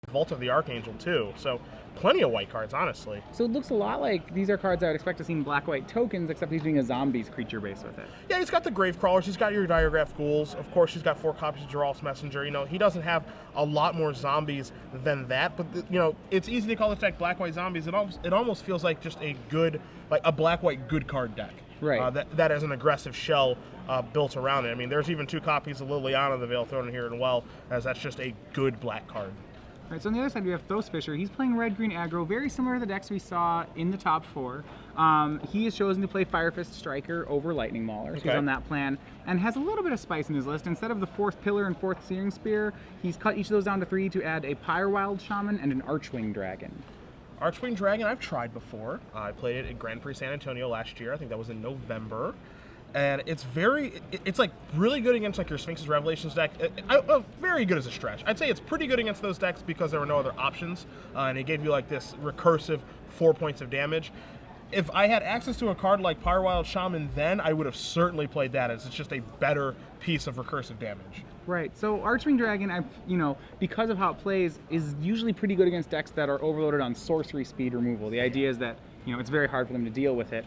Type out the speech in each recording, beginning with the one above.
Vault of the Archangel too, so plenty of white cards, honestly. So it looks a lot like these are cards I would expect to see in black-white tokens, except he's doing a zombies creature base with it. Yeah, he's got the Grave Crawlers, he's got your Diregraph Ghouls, of course he's got 4 copies of Geralt's Messenger. You know, he doesn't have a lot more zombies than that, but you know, it's easy to call this deck black-white zombies. It almost feels like just a good, like a black-white good card deck. Right. That has an aggressive shell built around it. I mean, there's even 2 copies of Liliana the Veil thrown in here as well, as that's just a good black card. All right, so on the other side we have Thos Fisher. He's playing red-green aggro, very similar to the decks we saw in the top 4. He has chosen to play Firefist Striker over Lightning Mauler, so he's on that plan, and has a little bit of spice in his list. Instead of the 4th Pillar and 4th Searing Spear, he's cut each of those down to 3 to add a Pyrewild Shaman and an Archwing Dragon. Archwing Dragon I've tried before. I played it at Grand Prix San Antonio last year. I think that was in November. And it's like really good against like your Sphinx's Revelations deck. Very good as a stretch. I'd say it's pretty good against those decks because there were no other options, and it gave you like this recursive 4 points of damage. If I had access to a card like Pyrewild Shaman, then I would have certainly played that, as it's just a better piece of recursive damage. Right. So Archwing Dragon, because of how it plays, is usually pretty good against decks that are overloaded on sorcery speed removal. The idea is that it's very hard for them to deal with it.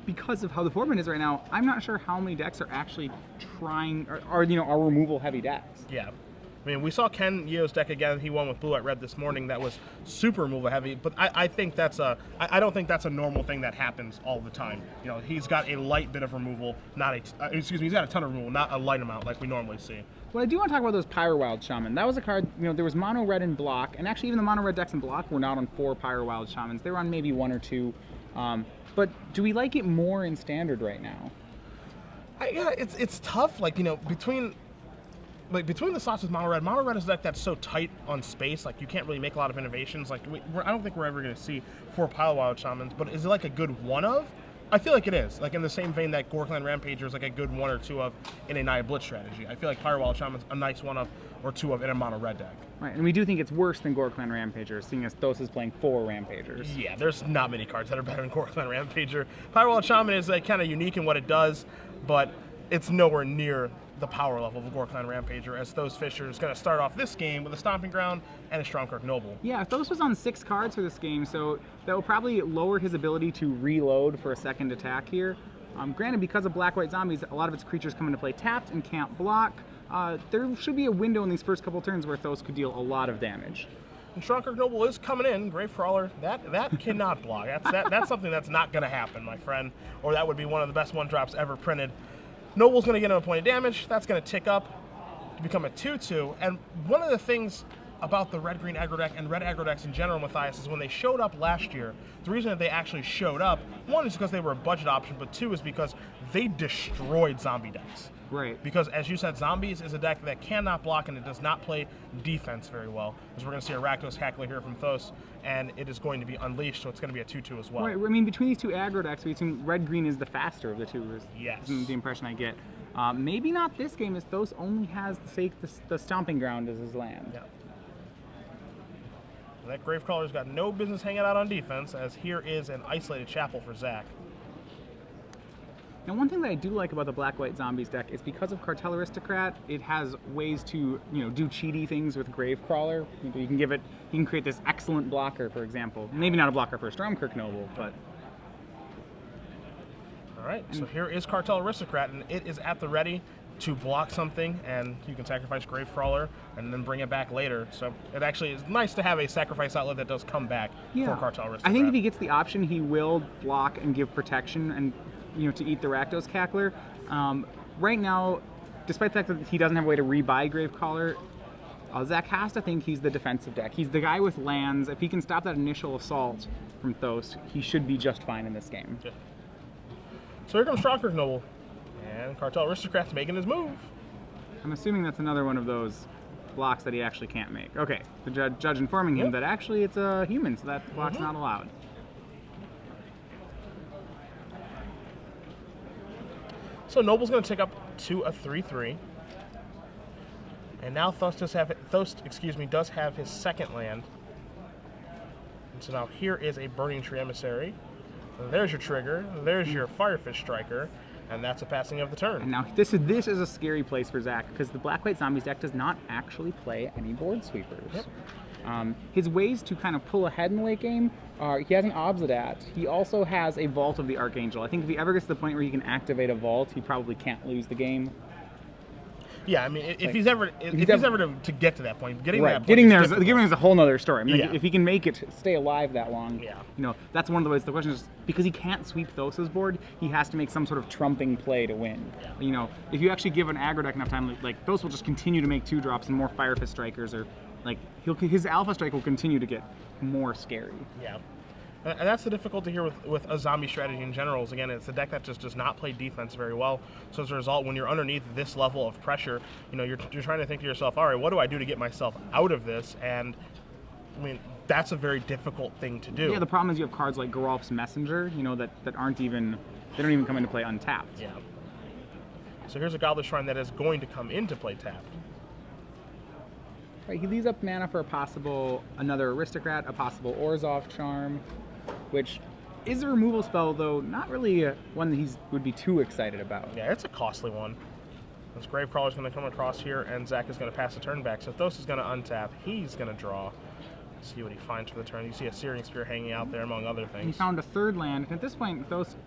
Because of how the format is right now, I'm not sure how many decks are actually trying, are removal heavy decks. Yeah. I mean, we saw Ken Yeo's deck again. He won with Blue White Red this morning. That was super removal heavy, but I think that's I don't think that's a normal thing that happens all the time. You know, he's got a light bit of removal, he's got a ton of removal, not a light amount like we normally see. Well, I do want to talk about those Pyrewild Shaman. That was a card, there was mono red in block, and actually even the mono red decks in block were not on 4 Pyrewild Shamans. They were on maybe 1 or 2. But do we like it more in standard right now? Yeah, it's tough. Like, between the slots with Mono Red is a deck that's so tight on space. Like, you can't really make a lot of innovations. Like, I don't think we're ever going to see 4 Pyrewild Shamans. But is it like a good one of? I feel like it is. Like, in the same vein that Gorkland Rampager is like a good 1 or 2 of in a Naya Blitz strategy. I feel like Pyrewild Shaman's a nice 1 of or 2 of in a Mono Red deck. Right, and we do think it's worse than Gorkland Rampager, seeing as Thos is playing 4 Rampagers. Yeah, there's not many cards that are better than Gorkland Rampager. Pyrewild Shaman is kind of unique in what it does, but it's nowhere near the power level of Gorkland Rampager, as Thos Fisher is going to start off this game with a Stomping Ground and a Stromkirk Noble. Yeah, Thos was on 6 cards for this game, so that will probably lower his ability to reload for a second attack here. Granted, because of black-white zombies, a lot of its creatures come into play tapped and can't block. There should be a window in these first couple turns where Thos could deal a lot of damage. And Stromkirk Noble is coming in. Grave Crawler, that cannot block. That's something that's not going to happen, my friend. Or that would be one of the best 1-drops ever printed. Noble's going to get him a point of damage. That's going to tick up to become a 2/2. And one of the things about the red-green aggro deck and red aggro decks in general, Matthias, is when they showed up last year, the reason that they actually showed up, 1 is because they were a budget option, but 2 is because they destroyed zombie decks. Right. Because, as you said, Zombies is a deck that cannot block and it does not play defense very well. As we're going to see a Rakdos Cackler here from Thos, and it is going to be unleashed, so it's going to be a 2/2 as well. Right. I mean, between these 2 aggro decks, we assume red-green is the faster of the 2. Yes. Is the impression I get. Maybe not this game, as Thos only has the Stomping Ground as his land. Yeah. That Gravecrawler's got no business hanging out on defense, as here is an Isolated Chapel for Zach. Now, one thing that I do like about the Black-White Zombies deck is because of Cartel Aristocrat, it has ways to, do cheaty things with Gravecrawler. You can create this excellent blocker, for example. Maybe not a blocker for Stromkirk Noble, but... All right, so here is Cartel Aristocrat, and it is at the ready to block something, and you can sacrifice Gravecrawler and then bring it back later. So it actually is nice to have a sacrifice outlet that does come back for Cartel Aristocrat. I think if he gets the option, he will block and give protection and to eat the Rakdos Cackler. Right now, despite the fact that he doesn't have a way to rebuy Gravecrawler, Zach has to think he's the defensive deck. He's the guy with lands. If he can stop that initial assault from Thos, he should be just fine in this game. Yeah. So here comes Stromkirk Noble, and Cartel Aristocrat's making his move. I'm assuming that's another one of those blocks that he actually can't make. Okay, the judge informing him that actually it's a human, so that block's not allowed. So Noble's going to tick up to a 3/3. And now Thos does have his second land. And so now here is a Burning Tree Emissary. And there's your trigger. There's your Firefish Striker. And that's a passing of the turn. And now this is a scary place for Zach, because the Black-White Zombies deck does not actually play any board sweepers. Yep. His ways to kind of pull ahead in the late game are, he has an Obsidat. He also has a Vault of the Archangel. I think if he ever gets to the point where he can activate a Vault, he probably can't lose the game. Yeah, I mean, if he's ever to get to that point, getting that point getting there is a whole nother story. I mean, Yeah. if he can make it stay alive that long, Yeah. you know, that's one of the ways. The question is, because he can't sweep Thos's board, he has to make some sort of trumping play to win. Yeah. You know, if you actually give an aggro deck enough time, like Thos will just continue to make 2-drops and more Fire Fist Strikers, or like his Alpha Strike will continue to get more scary. Yeah. And that's the difficulty here with a zombie strategy in general. Is again, it's a deck that just does not play defense very well. So as a result, when you're underneath this level of pressure, you know, you're trying to think to yourself, all right, what do I do to get myself out of this? And I mean, that's a very difficult thing to do. Yeah, the problem is you have cards like Geralf's Messenger, you know, that aren't even, they don't even come into play untapped. Yeah. So here's a Godless Shrine that is going to come into play tapped. Right, he leaves up mana for a possible, another Aristocrat, a possible Orzhov Charm, which is a removal spell, though not really one that he would be too excited about. Yeah, it's a costly one. This Gravecrawler's going to come across here, and Zach is going to pass the turn back. So Thos is going to untap. He's going to draw. See what he finds for the turn. You see a Searing Spear hanging out there, among other things. He found a third land, and at this point, Thos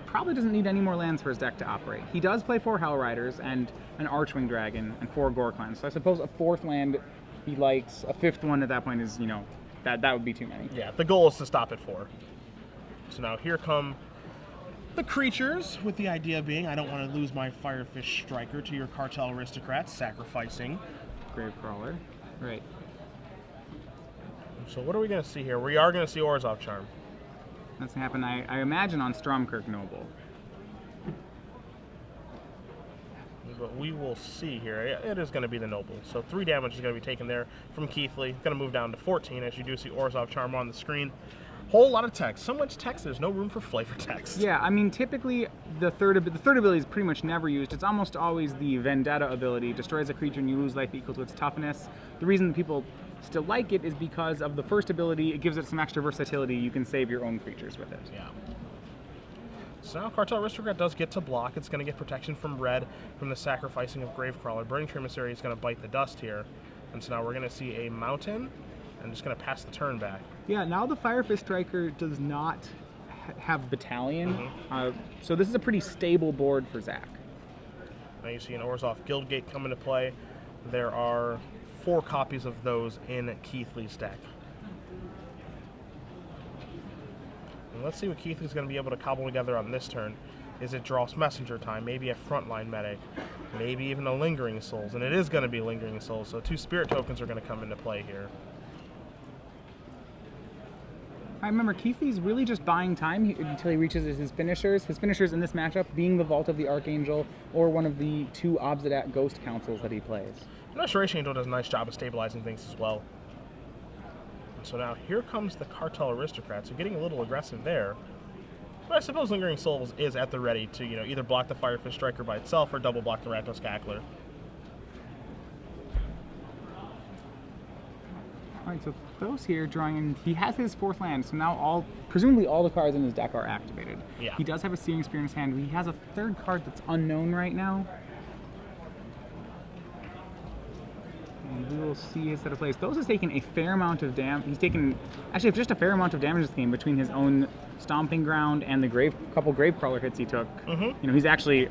probably doesn't need any more lands for his deck to operate. He does play 4 Hell Riders and an Archwing Dragon and 4 Gorklans. So I suppose a 4th land he likes. A 5th one at that point is, you know, that would be too many. Yeah, the goal is to stop at 4. So now here come the creatures, with the idea being I don't want to lose my Firefish Striker to your Cartel Aristocrats, sacrificing Gravecrawler. Right. So what are we going to see here? We are going to see Orzhov Charm. That's going to happen, I imagine, on Stromkirk Noble. But we will see here. It is going to be the Noble. So 3 damage is going to be taken there from Keathley. Going to move down to 14, as you do see Orzhov Charm on the screen. Whole lot of text. So much text, there's no room for flavor text. Yeah, I mean, typically the third ability is pretty much never used. It's almost always the Vendetta ability. Destroys a creature and you lose life equal to its toughness. The reason that people still like it is because of the first ability. It gives it some extra versatility. You can save your own creatures with it. Yeah. So now Cartel Aristocrat does get to block. It's going to get protection from red from the sacrificing of Gravecrawler. Burning Tree Emissary is going to bite the dust here. And so now we're going to see a mountain and just going to pass the turn back. Yeah, now the Firefist Striker does not have Battalion. So this is a pretty stable board for Zach. Now you see an Orzhov Guildgate come into play. There are 4 copies of those in Keathley's deck. And let's see what Keathley's going to be able to cobble together on this turn. Is it Geralf's Messenger time? Maybe a Frontline Medic? Maybe even a Lingering Souls? And it is going to be Lingering Souls, so 2 Spirit Tokens are going to come into play here. I remember Keathley's really just buying time until he reaches his finishers. His finishers in this matchup being the Vault of the Archangel or one of the 2 Obsidat Ghost Councils that he plays. Restoration Angel does a nice job of stabilizing things as well. And so now here comes the Cartel Aristocrats. So getting a little aggressive there. But I suppose Lingering Souls is at the ready to, you know, either block the Firefish Striker by itself or double block the Rakdos Cackler. Alright, so Thos here drawing in, he has his 4th land, so now presumably all the cards in his deck are activated. Yeah. He does have a Searing Spear in his hand. He has a 3rd card that's unknown right now. And we will see his set of plays. Thos has taken a fair amount of damage. He's taken, actually, just a fair amount of damage this game between his own Stomping Ground and the couple Gravecrawler hits he took. You know, he's actually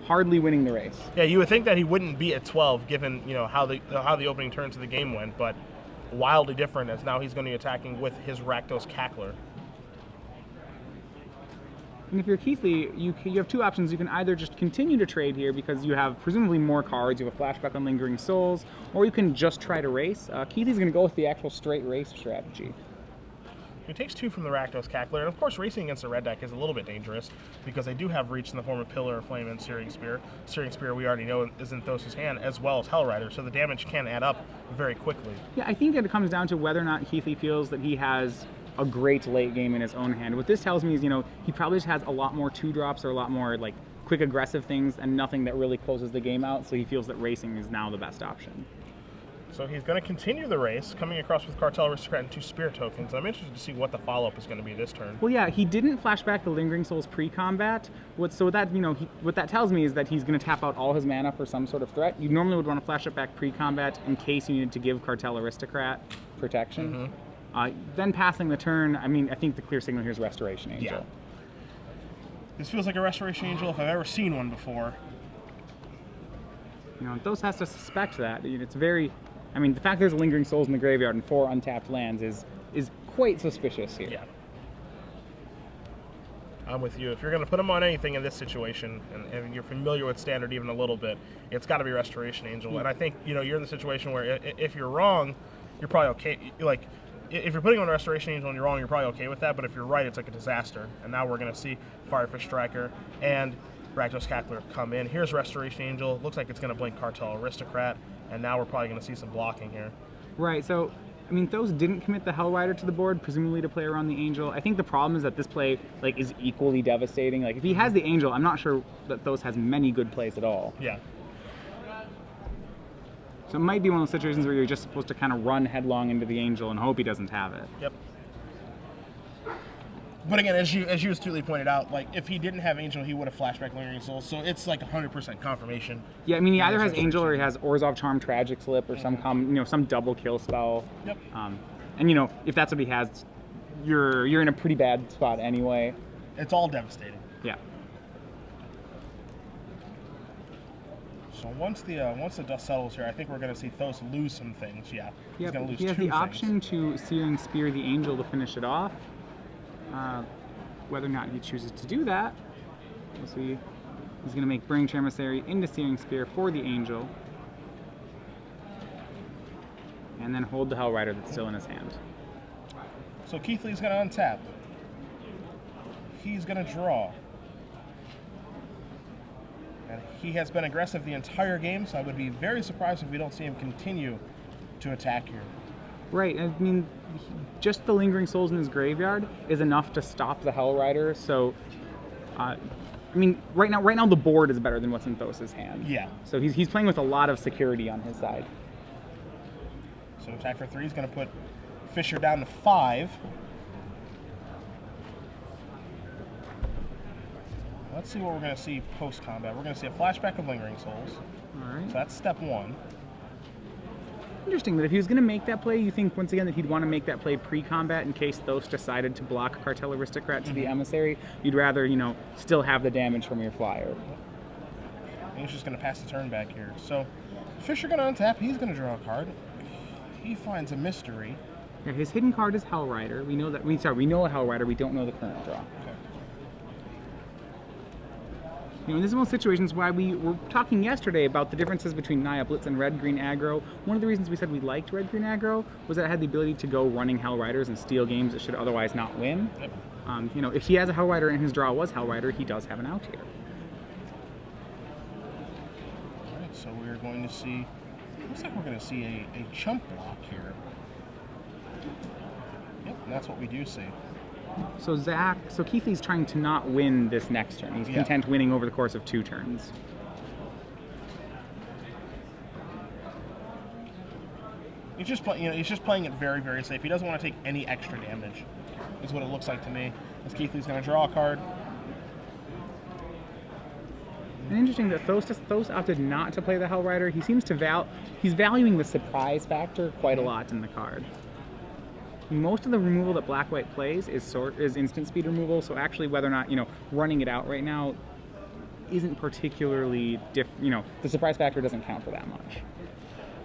hardly winning the race. Yeah, you would think that he wouldn't be at 12 given, you know, how the opening turns of the game went, but wildly different as now he's going to be attacking with his Rakdos Cackler. And if you're Keathley, you have 2 options. You can either just continue to trade here because you have presumably more cards, you have a flashback on Lingering Souls, or you can just try to race. Keathley's going to go with the actual straight race strategy. He takes 2 from the Rakdos Cackler, and of course racing against a red deck is a little bit dangerous because they do have reach in the form of Pillar of Flame and Searing Spear. Searing Spear we already know is in Thos' hand, as well as Hell Rider, so the damage can add up very quickly. Yeah, I think that it comes down to whether or not Keathley feels that he has a great late game in his own hand. What this tells me is, you know, he probably just has a lot more 2-drops or a lot more like quick aggressive things and nothing that really closes the game out, so he feels that racing is now the best option. So he's going to continue the race, coming across with Cartel Aristocrat and 2 Spirit tokens. I'm interested to see what the follow-up is going to be this turn. Well, yeah, he didn't flash back the Lingering Souls pre-combat. What that tells me is that he's going to tap out all his mana for some sort of threat. You normally would want to flash it back pre-combat in case you needed to give Cartel Aristocrat protection. Then passing the turn, I mean, I think the clear signal here is Restoration Angel. Yeah. This feels like a Restoration Angel if I've ever seen one before. You know, Thos has to suspect that. It's very... I mean, the fact there's Lingering Souls in the graveyard and 4 untapped lands is quite suspicious here. Yeah. I'm with you. If you're going to put them on anything in this situation, and you're familiar with Standard even a little bit, it's got to be Restoration Angel. And I think, you know, you're in the situation where if you're wrong, you're probably okay. Like, if you're putting on Restoration Angel and you're wrong, you're probably okay with that. But if you're right, it's like a disaster. And now we're going to see Firefish Striker and Rakdos Cackler come in. Here's Restoration Angel. Looks like it's going to blink Cartel Aristocrat. And now we're probably going to see some blocking here. Right, so, I mean, Thos didn't commit the Hell Rider to the board, presumably to play around the Angel. I think the problem is that this play, like, is equally devastating. Like, if he has the Angel, I'm not sure that Thos has many good plays at all. Yeah. So it might be one of those situations where you're just supposed to kind of run headlong into the Angel and hope he doesn't have it. Yep. But again, as you astutely pointed out, like, if he didn't have Angel, he would have flashback Lingering Souls. So it's like 100% confirmation. Yeah, I mean, he either has Angel or he has Orzhov Charm, Tragic Slip, or some double kill spell. Yep. And you know, if that's what he has, you're in a pretty bad spot anyway. It's all devastating. Yeah. So once the dust settles here, I think we're going to see Thos lose some things. Yeah. Yeah. He's going to lose he has two the option things. to Searing Spear the Angel to finish it off. Whether or not he chooses to do that, we'll see. He's going to make Burning Emissary into Searing Spear for the Angel. And then hold the Hell Rider that's still in his hand. So Keathley's going to untap. He's going to draw. And he has been aggressive the entire game, so I would be very surprised if we don't see him continue to attack here. Right, I mean, just the Lingering Souls in his graveyard is enough to stop the Hell Rider, so, I mean, right now the board is better than what's in Thos' hand. Yeah. So he's playing with a lot of security on his side. So attack for 3 is going to put Fisher down to 5. Let's see what we're going to see post-combat. We're going to see a flashback of Lingering Souls. All right. So that's step 1. Interesting that if he was going to make that play, you think once again that he'd want to make that play pre-combat in case Thos decided to block Cartel Aristocrat to the Emissary. You'd rather, you know, still have the damage from your flyer. And he's just going to pass the turn back here. So Fisher going to untap. He's going to draw a card. He finds a mystery. Yeah, his hidden card is Hell Rider. We know that. We know a Hell Rider. We don't know the current draw. Okay. You know, this is one of those situations why we were talking yesterday about the differences between Naya Blitz and Red-Green Aggro. One of the reasons we said we liked Red-Green Aggro was that it had the ability to go running Hell Riders and steal games that should otherwise not win. Yep. You know, if he has a Hell Rider and his draw was Hell Rider, he does have an out here. All right, so we're going to see, looks like we're going to see a chump block here. Yep, and that's what we do see. So Keathley's trying to not win this next turn. He's content winning over the course of 2 turns. He's just playing it very, very safe. He doesn't want to take any extra damage, is what it looks like to me. As Keathley's going to draw a card. And interesting that Thos opted not to play the Hell Rider. He seems to he's valuing the surprise factor quite a lot in the card. Most of the removal that Black-White plays is instant speed removal, so actually whether or not, you know, running it out right now isn't particularly the surprise factor doesn't count for that much.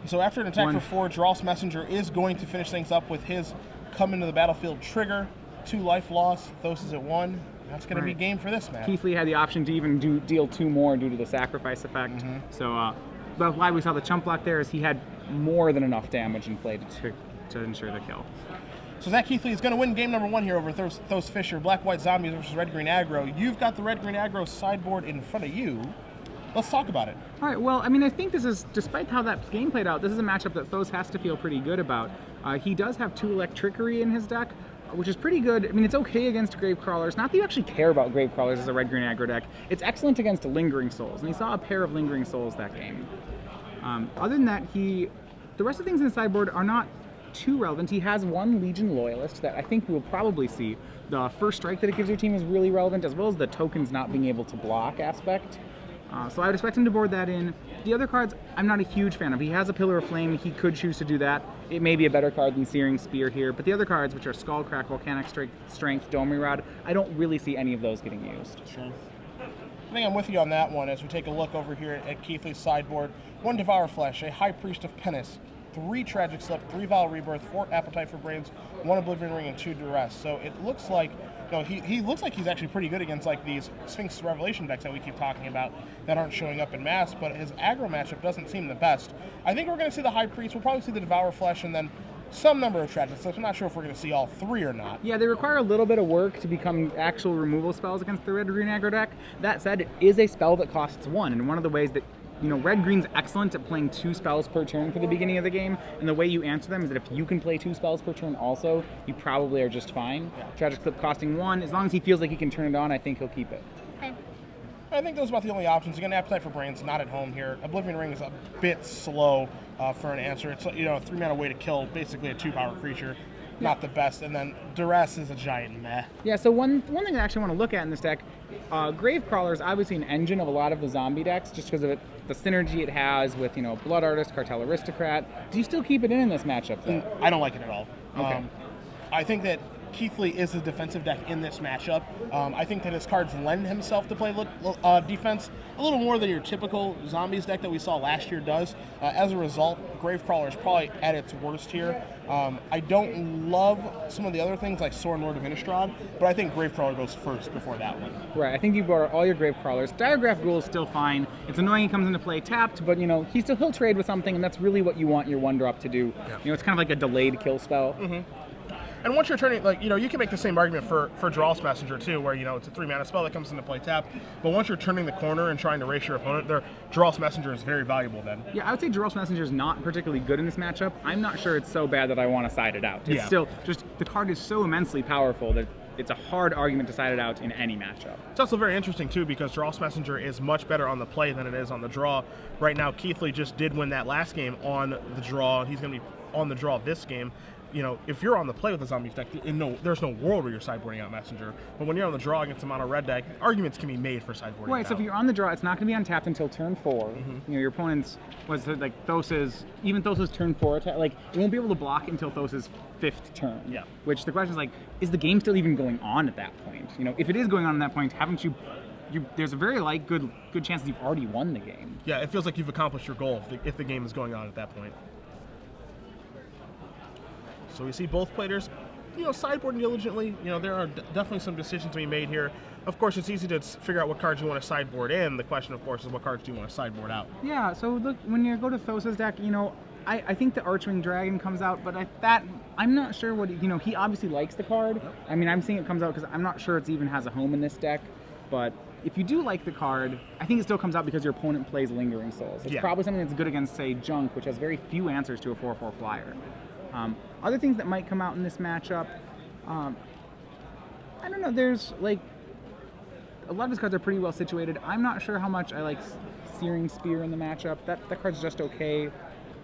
So after an attack for 4, Dross Messenger is going to finish things up with his come into the battlefield trigger. 2 life loss. Thos is at 1. That's going to be game for this match. Keathley had the option to even deal 2 more due to the sacrifice effect. So that's why we saw the chump block there, is he had more than enough damage in play to ensure the kill. So Zach Keathley is going to win game number 1 here over Thos Fisher. Black-White Zombies versus Red-Green Aggro. You've got the Red-Green Aggro sideboard in front of you. Let's talk about it. All right, well, I mean, I think this is, despite how that game played out, this is a matchup that Thos has to feel pretty good about. He does have 2 Electrickery in his deck, which is pretty good. I mean, it's okay against Gravecrawlers. Not that you actually care about Gravecrawlers as a Red-Green Aggro deck. It's excellent against Lingering Souls, and he saw a pair of Lingering Souls that game. Other than that, he The rest of the things in the sideboard are not too relevant. He has one Legion Loyalist that I think we'll probably see. The first strike that it gives your team is really relevant, as well as the tokens not being able to block aspect. So I would expect him to board that in. The other cards, I'm not a huge fan of. He has a Pillar of Flame. He could choose to do that. It may be a better card than Searing Spear here. But the other cards, which are Skullcrack, Volcanic Strength, Dome Rod, I don't really see any of those getting used. Sure. I think I'm with you on that one as we take a look over here at Keathley's sideboard. 1 Devour Flesh, a High Priest of Penance, 3 Tragic Slip, 3 Vile Rebirth, 4 Appetite for Brains, 1 Oblivion Ring, and 2 Duress. So it looks like, he looks like he's actually pretty good against like these Sphinx Revelation decks that we keep talking about that aren't showing up in mass, but his aggro matchup doesn't seem the best. I think we're going to see the High Priest, we'll probably see the Devour Flesh, and then some number of Tragic Slips. I'm not sure if we're going to see all 3 or not. Yeah, they require a little bit of work to become actual removal spells against the red-green aggro deck. That said, it is a spell that costs 1, and one of the ways that red-green's excellent at playing 2 spells per turn for the beginning of the game, and the way you answer them is that if you can play 2 spells per turn also, you probably are just fine. Yeah. Tragic Slip costing 1, as long as he feels like he can turn it on, I think he'll keep it. Okay. I think those are about the only options. Again, Appetite for Brains, not at home here. Oblivion Ring is a bit slow for an answer. It's a 3-mana way to kill basically a 2-power creature. Not the best. And then Duress is a giant meh. Yeah, so one thing I actually want to look at in this deck, Gravecrawler is obviously an engine of a lot of the zombie decks just because of the synergy it has with, Blood Artist, Cartel Aristocrat. Do you still keep it in this matchup, though? I don't like it at all. Okay. I think that Keathley is a defensive deck in this matchup. I think that his cards lend himself to play defense a little more than your typical Zombies deck that we saw last year does. As a result, Gravecrawler is probably at its worst here. I don't love some of the other things like Sorin Lord of Innistrad, but I think Gravecrawler goes first before that one. Right, I think you bought all your Gravecrawlers. Diregraph Ghoul is still fine. It's annoying he comes into play tapped, but he'll trade with something, and that's really what you want your 1-drop to do. Yeah. It's kind of like a delayed kill spell. Mm-hmm. And once you're turning, you can make the same argument for Drawless Messenger too, where, it's a 3-mana spell that comes into play tapped. But once you're turning the corner and trying to race your opponent, Drawless Messenger is very valuable then. Yeah, I would say Drawless Messenger is not particularly good in this matchup. I'm not sure it's so bad that I want to side it out. It's still just, the card is so immensely powerful that it's a hard argument to side it out in any matchup. It's also very interesting too because Drawless Messenger is much better on the play than it is on the draw. Right now, Keathley just did win that last game on the draw. He's going to be on the draw this game. If you're on the play with a Zombies deck, there's no world where you're sideboarding out Messenger. But when you're on the draw against a mono red deck, arguments can be made for sideboarding. Right, so if you're on the draw, it's not going to be untapped until turn 4. Mm-hmm. Your opponent's, Thos's turn 4 attack, it won't be able to block until Thos's 5th turn. Yeah. Which the question is, is the game still even going on at that point? If it is going on at that point, haven't you there's a very good chance that you've already won the game. Yeah, it feels like you've accomplished your goal if the game is going on at that point. So we see both players, sideboarding diligently. There are definitely some decisions to be made here. Of course, it's easy to figure out what cards you want to sideboard in. The question, of course, is what cards do you want to sideboard out? Yeah, so look, when you go to Thos's deck, I think the Archwing Dragon comes out, but I'm not sure what, he obviously likes the card. I mean, I'm seeing it comes out because I'm not sure it even has a home in this deck, but if you do like the card, I think it still comes out because your opponent plays Lingering Souls. It's probably something that's good against, say, Junk, which has very few answers to a 4/4 flyer. Other things that might come out in this matchup, I don't know, there's a lot of his cards are pretty well situated. I'm not sure how much I like Searing Spear in the matchup. That card's just okay.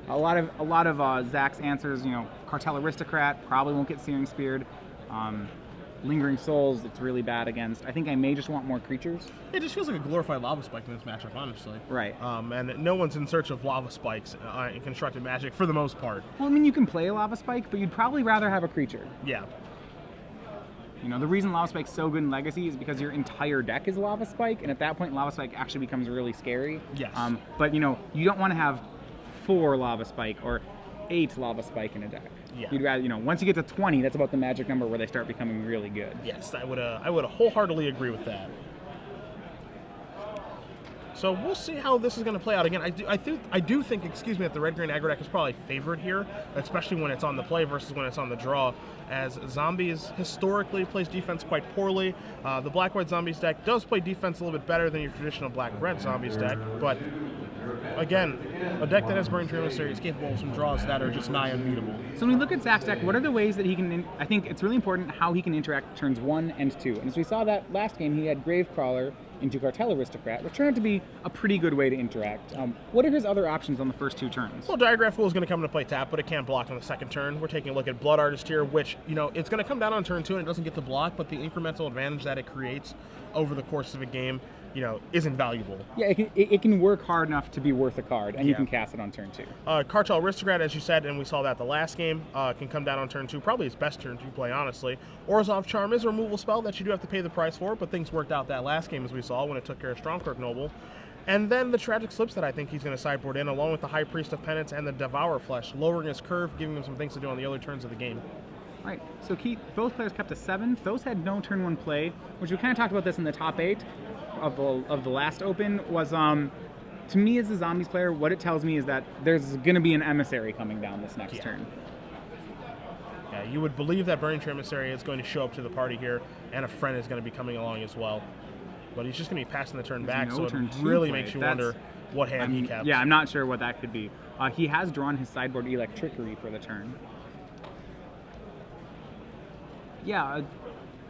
A lot of Zach's answers, Cartel Aristocrat probably won't get Searing Speared. Lingering Souls, it's really bad against. I think I may just want more creatures. It just feels like a glorified Lava Spike in this matchup, honestly. Right. And no one's in search of Lava Spikes in Constructed Magic for the most part. Well, I mean, you can play a Lava Spike, but you'd probably rather have a creature. Yeah. The reason Lava Spike's so good in Legacy is because your entire deck is Lava Spike, and at that point, Lava Spike actually becomes really scary. Yes. But, you don't want to have 4 Lava Spike or 8 Lava Spike in a deck. Yeah. You'd rather, once you get to 20, that's about the magic number where they start becoming really good. Yes, I would wholeheartedly agree with that. So we'll see how this is going to play out. Again, I do think, that the red-green aggro deck is probably favored here, especially when it's on the play versus when it's on the draw, as Zombies historically plays defense quite poorly. The black-white Zombies deck does play defense a little bit better than your traditional black-red Zombies deck, but again, a deck that has Burning Tree Emissary is capable of some draws that are just nigh unbeatable. So when we look at Zach's deck, what are the ways that he can, I think it's really important how he can interact turns 1 and 2. And as we saw that last game, he had Gravecrawler into Cartel Aristocrat, which turned out to be a pretty good way to interact. What are his other options on the first 2 turns? Well, Diagraph Fool is going to come into play tap, but it can't block on the second turn. We're taking a look at Blood Artist here, which, you know, it's going to come down on turn 2 and it doesn't get the block, but the incremental advantage that it creates over the course of a game, you know, is invaluable. Yeah, it can work hard enough to be worth a card, and you can cast it on turn 2. Cartel Aristocrat, as you said, and we saw that the last game, can come down on turn 2. Probably his best turn 2 play, honestly. Orzhov Charm is a removal spell that you do have to pay the price for, but things worked out that last game, as we saw, when it took care of Stromkirk Noble. And then the Tragic Slips that I think he's going to sideboard in, along with the High Priest of Penance and the Devour Flesh, lowering his curve, giving him some things to do on the other turns of the game. All right, so both players kept a 7. Those had no turn 1 play, which we kind of talked about this in the top 8 of the last open, was to me as a Zombies player, what it tells me is that there's going to be an Emissary coming down this next turn. Yeah, you would believe that Burning Tree Emissary is going to show up to the party here, and a friend is going to be coming along as well. But he's just going to be passing the turn back, so it really makes you wonder what hand he kept. Yeah, I'm not sure what that could be. He has drawn his sideboard Electrickery for the turn. Yeah,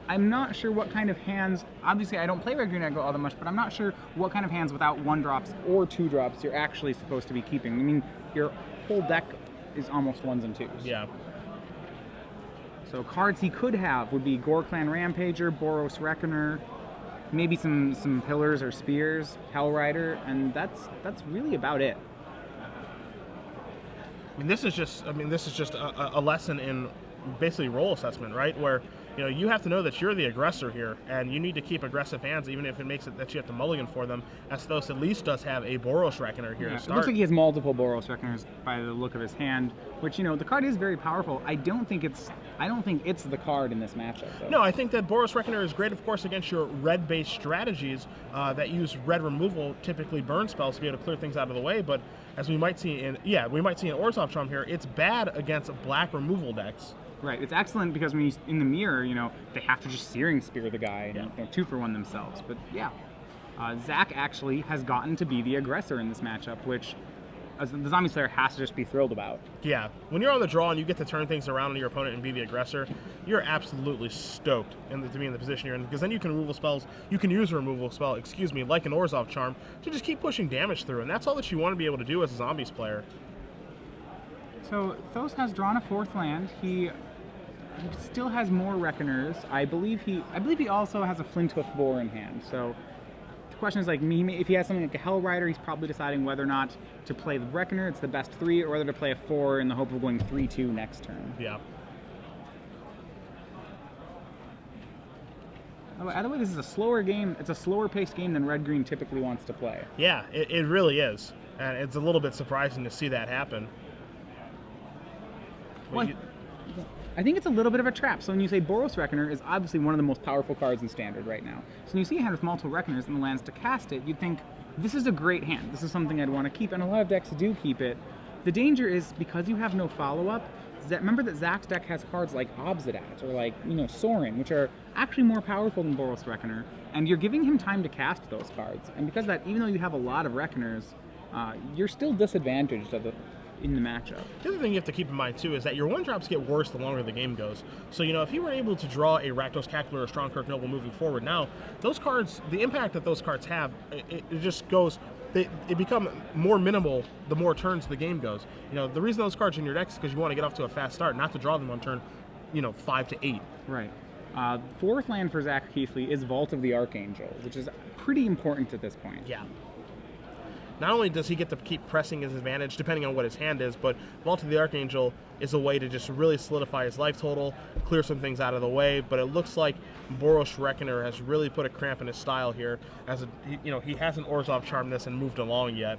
I'm not sure what kind of hands, obviously I don't play Red Green Aggro all that much, but I'm not sure what kind of hands without 1-drops or 2-drops you're actually supposed to be keeping. I mean, your whole deck is almost 1s and 2s. Yeah. So cards he could have would be Gore Clan Rampager, Boros Reckoner, maybe some Pillars or Spears, Hellrider, and that's really about it. I mean, this is just a lesson in basically role assessment, right? Where, you know, you have to know that you're the aggressor here, and you need to keep aggressive hands, even if it makes it that you have to mulligan for them. As Thos at least does have a Boros Reckoner here to start. It looks like he has multiple Boros Reckoners by the look of his hand, which, you know, the card is very powerful. I don't think it's the card in this matchup, though. No, I think that Boros Reckoner is great, of course, against your red-based strategies that use red removal, typically burn spells, to be able to clear things out of the way. But as we might see in Orzhov Charm here, it's bad against black removal decks. Right, it's excellent because when he's in the mirror, you know, they have to just Searing Spear the guy and 2-for-1 themselves. But yeah, Zach actually has gotten to be the aggressor in this matchup, which as the Zombies player has to just be thrilled about. Yeah, when you're on the draw and you get to turn things around on your opponent and be the aggressor, you're absolutely stoked to be in the position you're in, because then you can use a removal spell, like an Orzhov Charm, to just keep pushing damage through, and that's all that you want to be able to do as a Zombies player. So Thos has drawn a 4th land. He still has more Reckoners. I believe he also has a Flinthoof Boar in hand. So the question is, like, if he has something like a Hellrider, he's probably deciding whether or not to play the Reckoner, it's the best 3, or whether to play a 4 in the hope of going 3-2 next turn. Yeah. Either way, this is a slower game. It's a slower paced game than Red Green typically wants to play. Yeah, it really is. And it's a little bit surprising to see that happen. Well, I think it's a little bit of a trap. So when you say Boros Reckoner is obviously one of the most powerful cards in Standard right now. So when you see a hand with multiple Reckoners and the lands to cast it, you'd think, this is a great hand. This is something I'd want to keep, and a lot of decks do keep it. The danger is, because you have no follow-up, remember that Zach's deck has cards like Obsidat or like, you know, Sorin, which are actually more powerful than Boros Reckoner, and you're giving him time to cast those cards. And because of that, even though you have a lot of Reckoners, you're still disadvantaged in the matchup. The other thing you have to keep in mind, too, is that your 1-drops get worse the longer the game goes. So, you know, if you were able to draw a Rakdos Cackler or Stromkirk Noble moving forward now, those cards, the impact that those cards have, it just goes, it become more minimal the more turns the game goes. You know, the reason those cards are in your deck is because you want to get off to a fast start, not to draw them on turn, 5 to 8. Right. 4th land for Zach Keathley is Vault of the Archangel, which is pretty important at this point. Yeah. Not only does he get to keep pressing his advantage, depending on what his hand is, but Vault of the Archangel is a way to just really solidify his life total, clear some things out of the way. But it looks like Boros Reckoner has really put a cramp in his style here, he hasn't Orzhov Charmed this and moved along yet.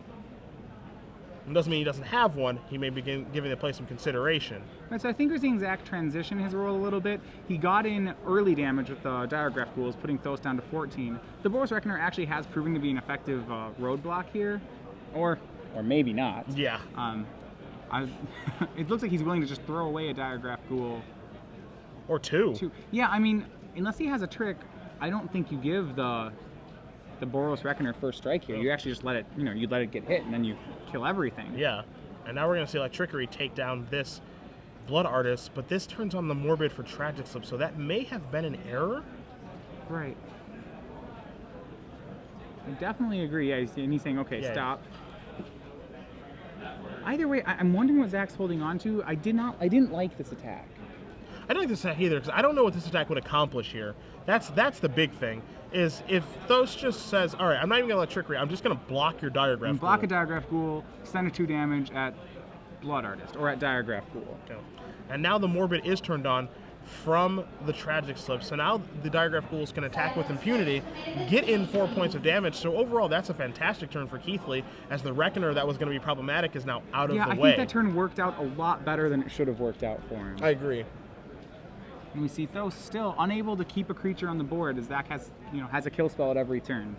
It doesn't mean he doesn't have one. He may begin giving the play some consideration. Right, so I think we're seeing Zach transition his role a little bit. He got in early damage with the Diagraph Ghouls, putting Thos down to 14. The Boros Reckoner actually has proven to be an effective roadblock here, or maybe not. Yeah. It looks like he's willing to just throw away a Diagraph Ghoul. Or two. Yeah, I mean, unless he has a trick, I don't think you give the the Boros Reckoner first strike here. You actually just let it, you let it get hit, and then you kill everything. Yeah, and now we're going to see Electrickery take down this Blood Artist, but this turns on the Morbid for Tragic Slip, so that may have been an error. Right. I definitely agree. Yeah, and he's saying, okay, stop. Either way, I'm wondering what Zach's holding on to. I didn't like this attack. I don't like this attack either, because I don't know what this attack would accomplish here. That's the big thing, is if Thos just says, all right, I'm not even going to Electrickery, I'm just going to block your Diregraph Ghoul. Block a Diregraph Ghoul, send a 2 damage at Blood Artist, or at Diregraph Ghoul. Okay. And now the Morbid is turned on from the Tragic Slip, so now the Diregraph Ghouls can attack with impunity, get in 4 points of damage, so overall that's a fantastic turn for Keathley, as the Reckoner that was going to be problematic is now out of the way. Yeah, I think that turn worked out a lot better than it should have worked out for him. I agree. And we see Thos still unable to keep a creature on the board, as Zach has a kill spell at every turn.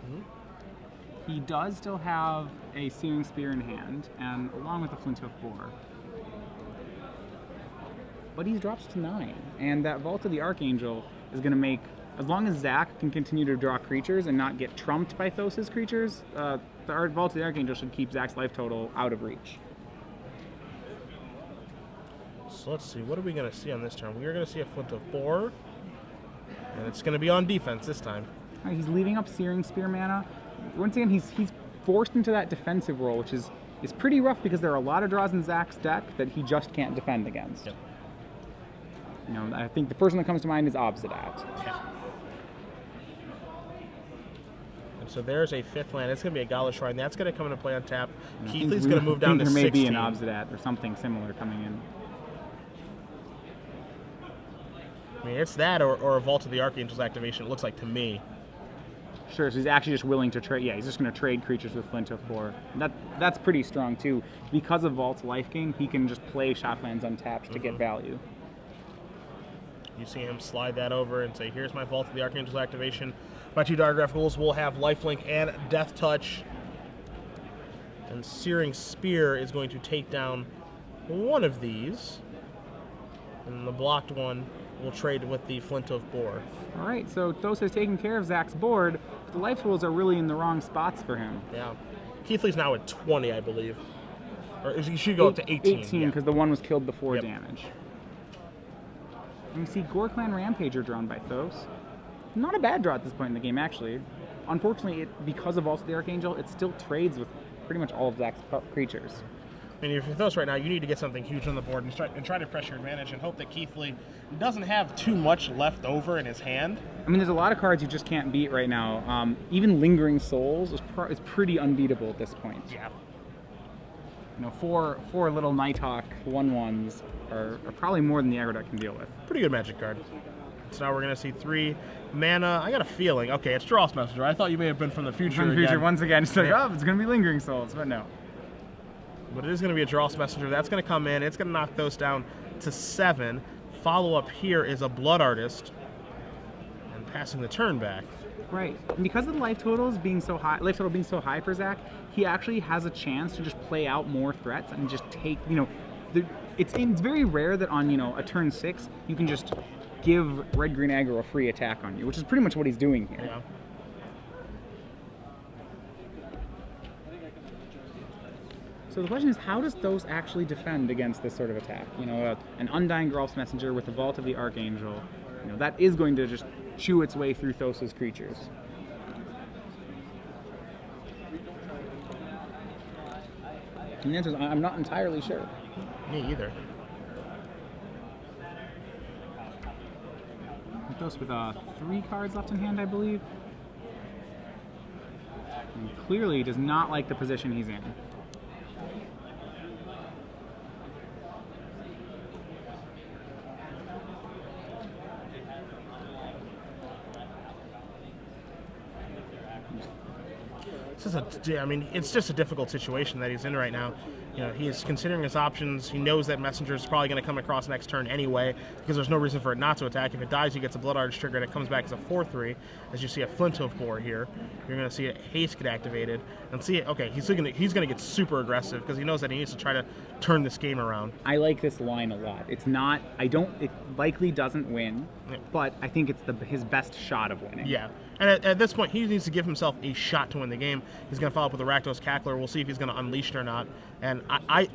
He does still have a Searing Spear in hand, and along with the Flinthoof Boar. But he drops to 9, and that Vault of the Archangel is going to make, as long as Zach can continue to draw creatures and not get trumped by Thos' creatures, the Vault of the Archangel should keep Zach's life total out of reach. So let's see, what are we going to see on this turn? We are going to see a Flinthoof Boar, and it's going to be on defense this time. Right, he's leaving up Searing Spear mana. Once again, he's forced into that defensive role, which is pretty rough because there are a lot of draws in Zach's deck that he just can't defend against. Yep. I think the first one that comes to mind is Obsidat. Yeah. And so there's a 5th land. It's going to be a Gala Shrine. That's going to come into play on tap. Keathley's going to move down to 16. There may be an Obsidat or something similar coming in. I mean, it's that or a Vault of the Archangel's activation, it looks like to me. Sure, so he's actually just willing to trade. Yeah, he's just going to trade creatures with Flinthoof Boar. That's pretty strong, too. Because of Vault's life gain, he can just play Shoplands untapped to get value. You see him slide that over and say, here's my Vault of the Archangel's activation. My 2 Diregraph Ghouls will have Lifelink and Death Touch. And Searing Spear is going to take down one of these. And the blocked one will trade with the Flinthoof Boar. All right, so Thos has taken care of Zach's board, but the life totals are really in the wrong spots for him. Yeah. Keathley's now at 20, I believe. Or he should go up to 18. 18, because the one was killed before damage. And we see Gore-Clan Rampager drawn by Thos. Not a bad draw at this point in the game, actually. Unfortunately, because of Vault of the Archangel, it still trades with pretty much all of Zach's creatures. I mean, if you're Thos right now, you need to get something huge on the board and try to press your advantage and hope that Keathley doesn't have too much left over in his hand. I mean, there's a lot of cards you just can't beat right now. Even Lingering Souls is pretty unbeatable at this point. Yeah. Four little Nighthawk 1/1s are probably more than the aggro deck can deal with. Pretty good Magic card. So now we're going to see 3 mana. I got a feeling. Okay, it's Dross Messenger. I thought you may have been from the future From the future, again. once again. It's like, it's going to be Lingering Souls, but no. But it is going to be a Dross Messenger. That's going to come in. It's going to knock those down to 7. Follow-up here is a Blood Artist. And passing the turn back. Right. And because of the life total being so high for Zach, he actually has a chance to just play out more threats and just take, it's very rare that on, a turn 6, you can just give red-green aggro a free attack on you, which is pretty much what he's doing here. Yeah. So the question is, how does Thos actually defend against this sort of attack? An Undying Gross Messenger with the Vault of the Archangel, that is going to just chew its way through Thos' creatures. And the answer is, I'm not entirely sure. Me either. Thos with 3 cards left in hand, I believe. And clearly does not like the position he's in. It's just a difficult situation that he's in right now. He's considering his options. He knows that Messenger is probably going to come across next turn anyway, because there's no reason for it not to attack. If it dies, he gets a Blood Artist trigger, and it comes back as a 4/3. As you see a Flinthoof Boar here, you're going to see a Haste get activated, and see it. Okay, he's going to get super aggressive because he knows that he needs to try to turn this game around. I like this line a lot. It likely doesn't win, but I think it's his best shot of winning. Yeah. And at this point, he needs to give himself a shot to win the game. He's going to follow up with a Rakdos Cackler. We'll see if he's going to unleash it or not. And I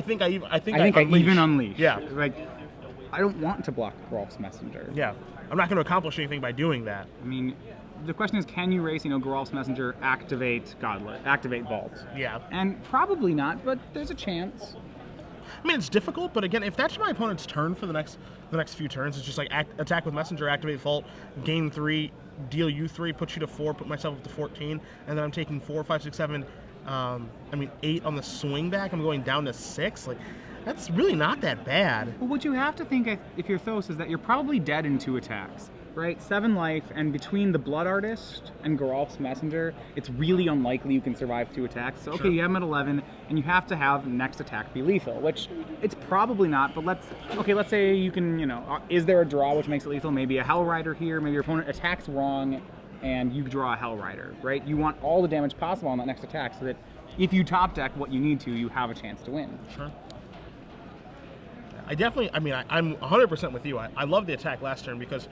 think I even unleash. Yeah. Like, I don't want to block Geralf's Messenger. Yeah. I'm not going to accomplish anything by doing that. I mean, the question is, can you race, Geralf's Messenger, activate Godlet, activate Vault? Yeah. And probably not, but there's a chance. I mean, it's difficult, but again, if that's my opponent's turn for the next few turns, it's just like attack with Messenger, activate Vault, gain 3, deal you 3, put you to 4, put myself up to 14, and then I'm taking 4, 5, 6, 7, 8 on the swing back. I'm going down to 6. Like, that's really not that bad. Well, what you have to think, if you're Thos, is that you're probably dead in 2 attacks, right? 7 life, and between the Blood Artist and Geralf's Messenger, it's really unlikely you can survive 2 attacks. So, okay, Sure. you have him at 11, and you have to have next attack be lethal, which it's probably not, but let's say you can, is there a draw which makes it lethal? Maybe a Hell Rider here, maybe your opponent attacks wrong, and you draw a Hell Rider, right? You want all the damage possible on that next attack so that if you top deck what you need to, you have a chance to win. Sure. I'm 100% with you. I love the attack last turn because,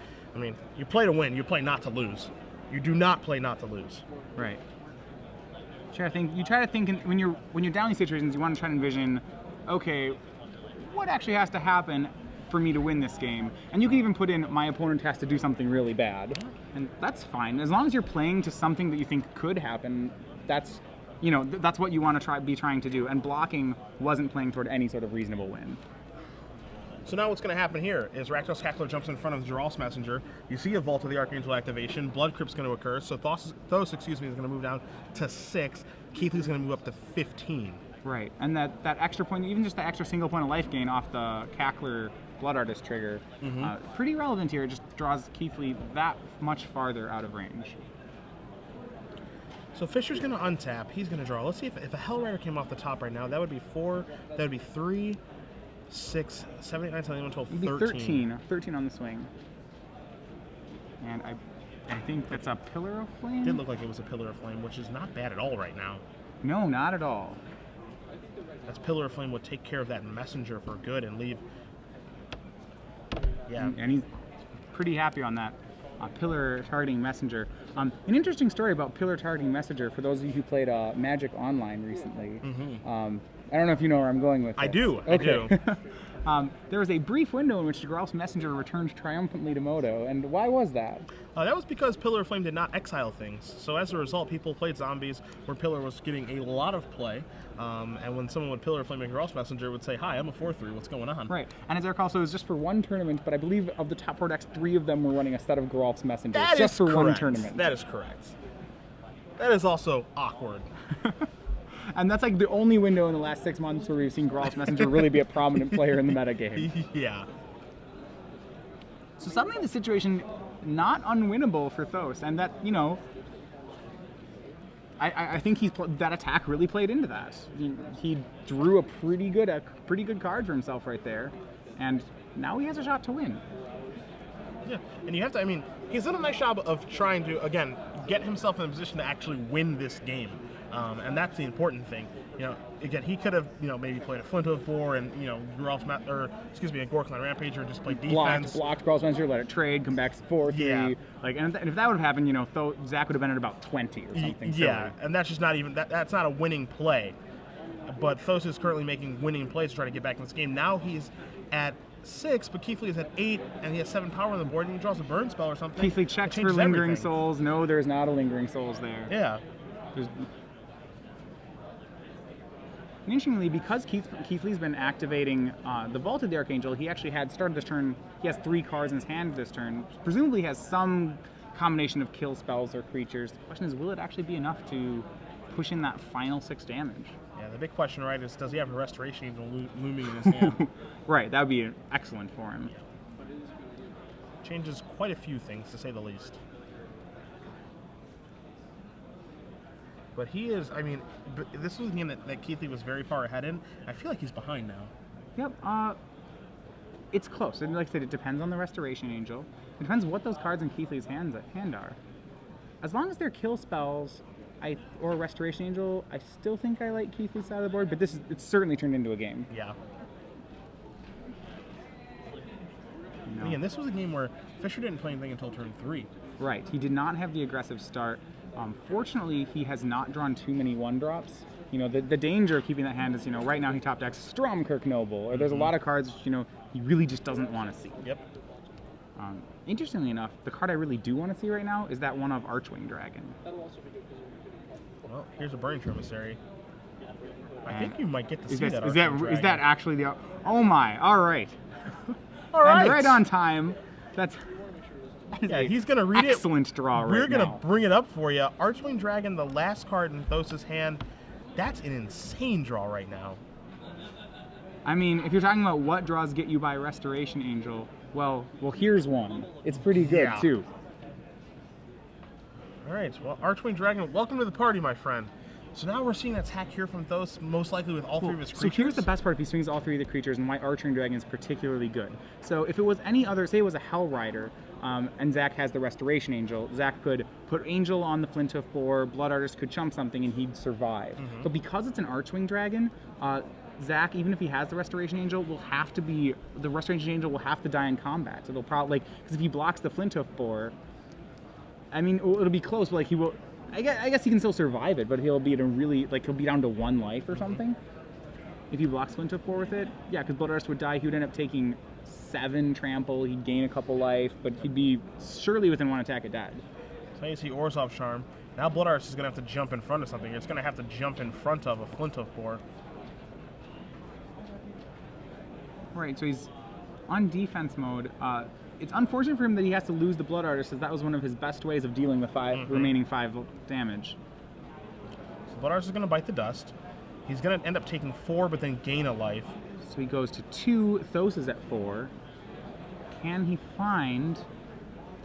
you play to win, you play not to lose. You do not play not to lose. Right. You try to think when you're down in these situations, you want to try to envision, okay, what actually has to happen for me to win this game? And you can even put in, my opponent has to do something really bad. And that's fine. As long as you're playing to something that you think could happen, that's what you want to be trying to do. And blocking wasn't playing toward any sort of reasonable win. So now what's going to happen here is Rakdos Cackler jumps in front of Geralf's Messenger. You see a Vault of the Archangel activation. Blood Crypt's going to occur. So Thos is going to move down to 6. Keathley's going to move up to 15. Right, and that extra point, even just the extra single point of life gain off the Cackler Blood Artist trigger, pretty relevant here. It just draws Keathley that much farther out of range. So Fisher's going to untap. He's going to draw. Let's see if a Hell Rider came off the top right now. That would be 4. That would be 3, 6, 7, 8, 9, 10, 11, 12, 13. 13 on the swing. And I think that's a Pillar of Flame? It did look like it was a Pillar of Flame, which is not bad at all right now. No, not at all. That's Pillar of Flame would take care of that Messenger for good and leave. Yeah. And he's pretty happy on that Pillar targeting Messenger. An interesting story about Pillar targeting Messenger for those of you who played Magic Online recently. I don't know if you know where I'm going with this. I do. Okay. There was a brief window in which Geralf's Messenger returned triumphantly to Moto, and why was that? That was because Pillar of Flame did not exile things. So as a result, people played zombies where Pillar was getting a lot of play. And when someone would Pillar of Flame and Geralf's Messenger would say, "Hi, I'm a 4/3. What's going on?" Right. And as I recall, so it was just for one tournament, but I believe of the top 4 decks, 3 of them were running a set of Geralf's Messengers just for one tournament. That is correct. That is also awkward. And that's like the only window in the last 6 months where we've seen Geralf's Messenger really be a prominent player in the metagame. Yeah. So suddenly the situation not unwinnable for Thos, and that, I think that attack really played into that. He drew a pretty good card for himself right there, and now he has a shot to win. Yeah, and you have to, he's done a nice job of trying to, again, get himself in a position to actually win this game. And that's the important thing. Again, he could have, maybe played a Flint of Boar and, a Gorkline Rampager and just played defense. Blocked Geralf's Messenger, let it trade, come back 4-3. Yeah. And if that would have happened, Zach would have been at about 20 or something. Yeah, silly. and that's just not even, that's not a winning play. But Thos is currently making winning plays to try to get back in this game. Now he's at 6, but Keathley is at 8, and he has 7 power on the board, and he draws a burn spell or something. Keathley checks for Lingering Souls. No, there's not a Lingering Souls there. Yeah. And interestingly, because Keathley's been activating the Vault of the Archangel, he actually had started this turn, he has 3 cards in his hand this turn. Presumably has some combination of kill spells or creatures. The question is, will it actually be enough to push in that final 6 damage? Yeah, the big question, right, is does he have a Restoration Angel looming in his hand? Right, that would be excellent for him. Changes quite a few things, to say the least. But he is, this was a game that Keathley was very far ahead in. I feel like he's behind now. Yep, it's close. And like I said, it depends on the Restoration Angel. It depends what those cards in Keathley's hand are. As long as they're kill spells or Restoration Angel, I still think I like Keathley's side of the board, but it's certainly turned into a game. Yeah. No. Again, this was a game where Fisher didn't play anything until turn 3. Right, he did not have the aggressive start. Fortunately, he has not drawn too many 1-drops. You know, the danger of keeping that hand is, you know, right now he top decks Stromkirk Noble, or there's a lot of cards, you know, he really just doesn't want to see. Yep. Interestingly enough, the card I really do want to see right now is that one of Archwing Dragon. Well, here's a Burning Emissary. I think you might get to see that. Is that actually the? Oh my! All right. All right. And right on time. That yeah, he's gonna read it. Excellent draw. We're right gonna now. bring it up for you. Archwing Dragon, the last card in Thos' hand. That's an insane draw right now. I mean, if you're talking about what draws get you by Restoration Angel, well, here's one. It's pretty good too. All right, well, Archwing Dragon, welcome to the party, my friend. So now we're seeing an attack here from Thos, most likely with all 3 of his creatures. So here's the best part if he swings all 3 of the creatures and why Archwing Dragon is particularly good. So if it was any other, say it was a Hell Rider, and Zach has the Restoration Angel, Zach could put Angel on the Flinthoof board, Blood Artist could chump something, and he'd survive. But because it's an Archwing Dragon, Zach, even if he has the Restoration Angel, will have to be, the Restoration Angel will have to die in combat. So they'll probably, because if he blocks the Flinthoof board, I mean, it'll be close, but like he will, I guess he can still survive it, but he'll be at a really, like he'll be down to 1 life or something. If he blocks Flinthoof board with it, yeah, because Blood Artist would die, he would end up taking 7 trample, he'd gain a couple life, but he'd be surely within 1 attack of dead. So now you see Orzhov Charm. Now Blood Artist is going to have to jump in front of something. It's going to have to jump in front of a Flinthoof board. Right, so he's on defense mode. It's unfortunate for him that he has to lose the Blood Artist, as that was one of his best ways of dealing the remaining 5 damage. So Blood Artist is going to bite the dust. He's going to end up taking 4, but then gain a life. So he goes to 2, Thos is at 4. Can he find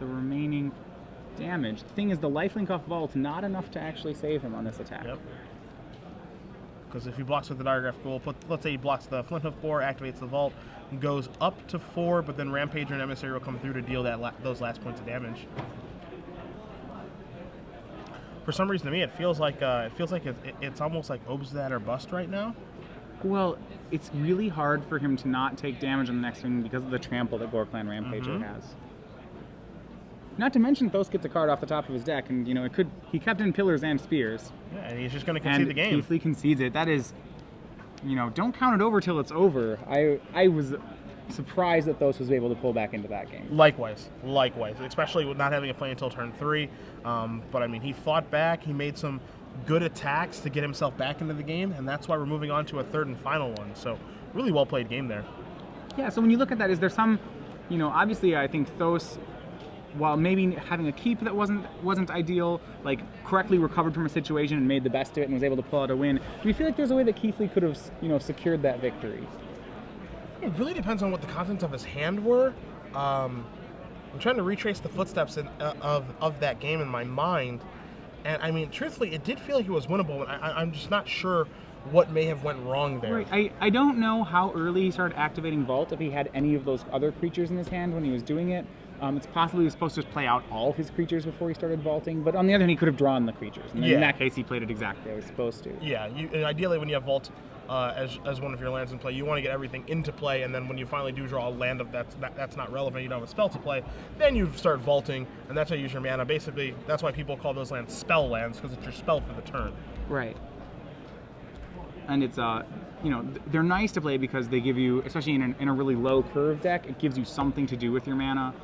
the remaining damage? The thing is, the lifelink off Vault, not enough to actually save him on this attack. Yep. Because if he blocks with the Diregraph Ghoul, let's say he blocks the Flinthoof board, activates the Vault, goes up to 4, but then Rampager and Emissary will come through to deal those last points of damage. For some reason, to me, it feels like it's almost like Obzdad or bust right now. Well, it's really hard for him to not take damage on the next swing because of the trample that Gorklan Rampager has. Not to mention, Thos gets a card off the top of his deck, and you know he kept in Pillars and Spears. Yeah, and he's just going to concede the game. Keathley concedes it. That is, you know, don't count it over till it's over. I was surprised that Thos was able to pull back into that game. Likewise, especially with not having a play until turn 3. But I mean, he fought back. He made some good attacks to get himself back into the game, and that's why we're moving on to a 3rd and final one. So, really well played game there. Yeah. So when you look at that, is there some, you know, obviously I think Thos, while maybe having a keep that wasn't ideal, like correctly recovered from a situation and made the best of it and was able to pull out a win. Do you feel like there's a way that Keathley could have, you know, secured that victory? It really depends on what the contents of his hand were. I'm trying to retrace the footsteps of that game in my mind, and I mean, truthfully, it did feel like it was winnable. I'm just not sure what may have went wrong there. Right. I don't know how early he started activating Vault, if he had any of those other creatures in his hand when he was doing it. It's possible he was supposed to play out all his creatures before he started vaulting, but on the other hand, he could have drawn the creatures. And in that case, he played it exactly how he was supposed to. Yeah, ideally when you have Vault as one of your lands in play, you want to get everything into play, and then when you finally do draw a land that's not relevant, you don't have a spell to play, then you start vaulting, and that's how you use your mana. Basically, that's why people call those lands spell lands, because it's your spell for the turn. Right. And it's you know, they're nice to play because they give you, especially in a really low curve deck, it gives you something to do with your mana.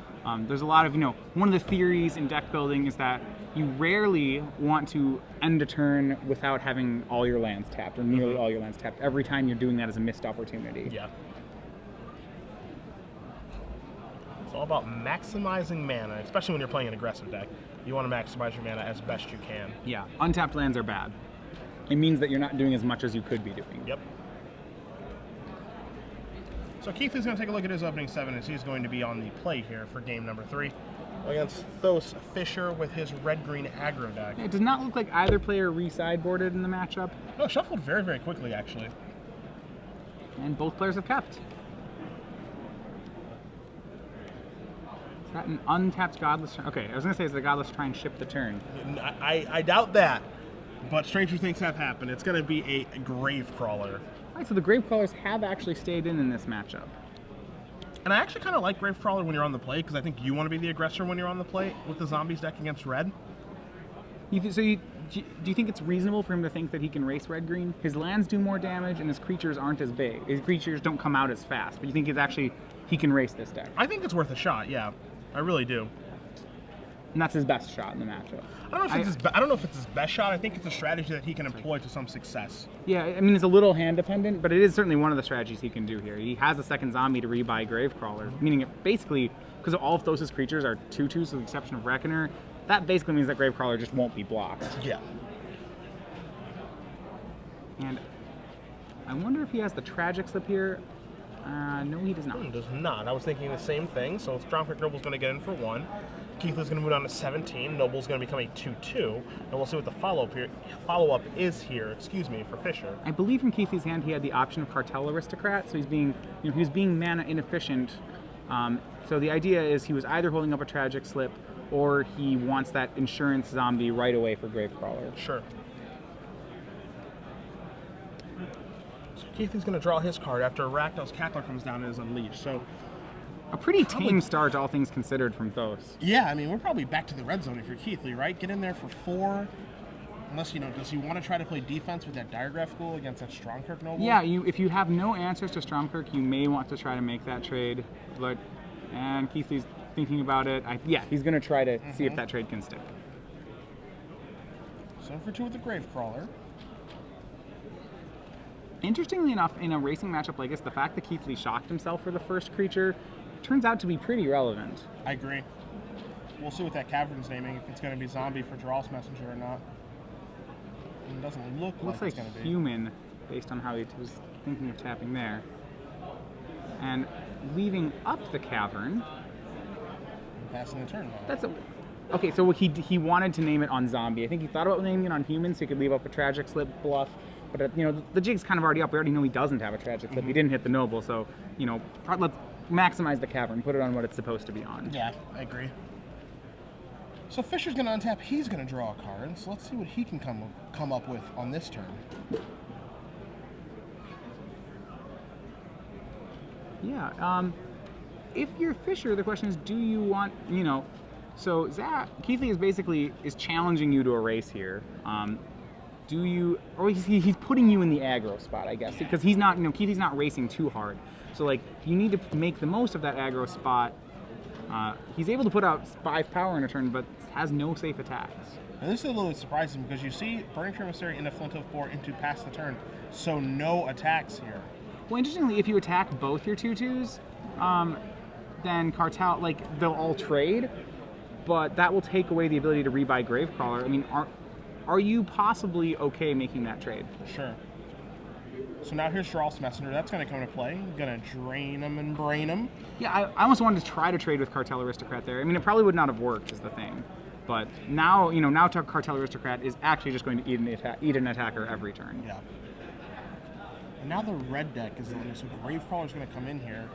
There's a lot of, you know, one of the theories in deck building is that you rarely want to end a turn without having all your lands tapped, or nearly all your lands tapped. Every time you're doing that is a missed opportunity. Yeah. It's all about maximizing mana, especially when you're playing an aggressive deck. You want to maximize your mana as best you can. Yeah, untapped lands are bad. It means that you're not doing as much as you could be doing. Yep. So Keathley's going to take a look at his opening 7 as he's going to be on the play here for game number 3 against Thos Fisher with his red-green aggro deck. It does not look like either player re-sideboarded in the matchup. No, shuffled very, very quickly, actually. And both players have kept. Is that an untapped Godless? Okay, I was going to say, is the Godless try and ship the turn? I doubt that, but stranger things have happened. It's going to be a Grave Crawler. All right, so the Grave Crawlers have actually stayed in this matchup. Mm-hmm. I actually kind of like Gravecrawler when you're on the plate, because I think you want to be the aggressor when you're on the plate with the zombies deck against red. Do you think it's reasonable for him to think that he can race red-green? His lands do more damage, and his creatures aren't as big. His creatures don't come out as fast. But you think he can race this deck? I think it's worth a shot. Yeah, I really do. And that's his best shot in the matchup. I don't know if it's his best shot. I think it's a strategy that he can employ to some success. Yeah, I mean, it's a little hand dependent, but it is certainly one of the strategies he can do here. He has a second zombie to rebuy Gravecrawler, meaning it basically, because all of Thos' creatures are 2/2s with the exception of Reckoner, that basically means that Gravecrawler just won't be blocked. Yeah. And I wonder if he has the Tragic Slip here. No, he does not. He does not. I was thinking the same thing. So Strongford Noble's going to get in for 1. Keathley's going to move down to 17. Noble's going to become a 2/2. And we'll see what the follow-up is here, for Fisher. I believe from Keathley's hand he had the option of Cartel Aristocrat, so he was being mana inefficient. So the idea is he was either holding up a Tragic Slip or he wants that insurance zombie right away for Gravecrawler. Sure. So Keathley's going to draw his card after Rakdos Keathley comes down and is unleashed. So a pretty tame start, all things considered, from Thos. Yeah, I mean, we're probably back to the red zone if you're Keathley, right? Get in there for 4. Unless, does he want to try to play defense with that Diregraph School against that Strongkirk Noble? Yeah, if you have no answers to Stromkirk, you may want to try to make that trade. And Keathley's thinking about it. He's going to try to see if that trade can stick. So for 2 with the Gravecrawler. Interestingly enough, in a racing matchup like this, the fact that Keathley shocked himself for the first creature turns out to be pretty relevant. I agree. We'll see what that Cavern's naming, if it's going to be zombie for Draw's Messenger or not. It doesn't look like it's going to be. Human, based on how he was thinking of tapping there. And leaving up the Cavern. Passing the turn, though. Okay, so he wanted to name it on zombie. I think he thought about naming it on human so he could leave up a Tragic Slip bluff. But, the jig's kind of already up. We already know he doesn't have a Tragic Slip. He didn't hit the Noble, so, let's maximize the Cavern, put it on what it's supposed to be on. Yeah, I agree. So Fisher's going to untap. He's going to draw a card. So let's see what he can come up with on this turn. Yeah. If you're Fisher, the question is, do you want, so Keathley is challenging you to a race here. He's putting you in the aggro spot, I guess, because he's not, Keathley's not racing too hard. So, you need to make the most of that aggro spot. He's able to put out 5 power in a turn, but has no safe attacks. And this is a little bit surprising because you see Burning Emissary into Flint of 4 into pass the turn, so no attacks here. Well, interestingly, if you attack both your 2/2s, then Cartel, they'll all trade, but that will take away the ability to rebuy Gravecrawler. I mean, are you possibly okay making that trade? Sure. So now here's Draw's Messenger. That's going to come into play. Going to drain him and brain him. Yeah, I almost wanted to try to trade with Cartel Aristocrat there. I mean, it probably would not have worked, is the thing. But now, now Cartel Aristocrat is actually just going to eat an attacker every turn. Yeah. And now the red deck is on, so Gravecrawler's going to come in here.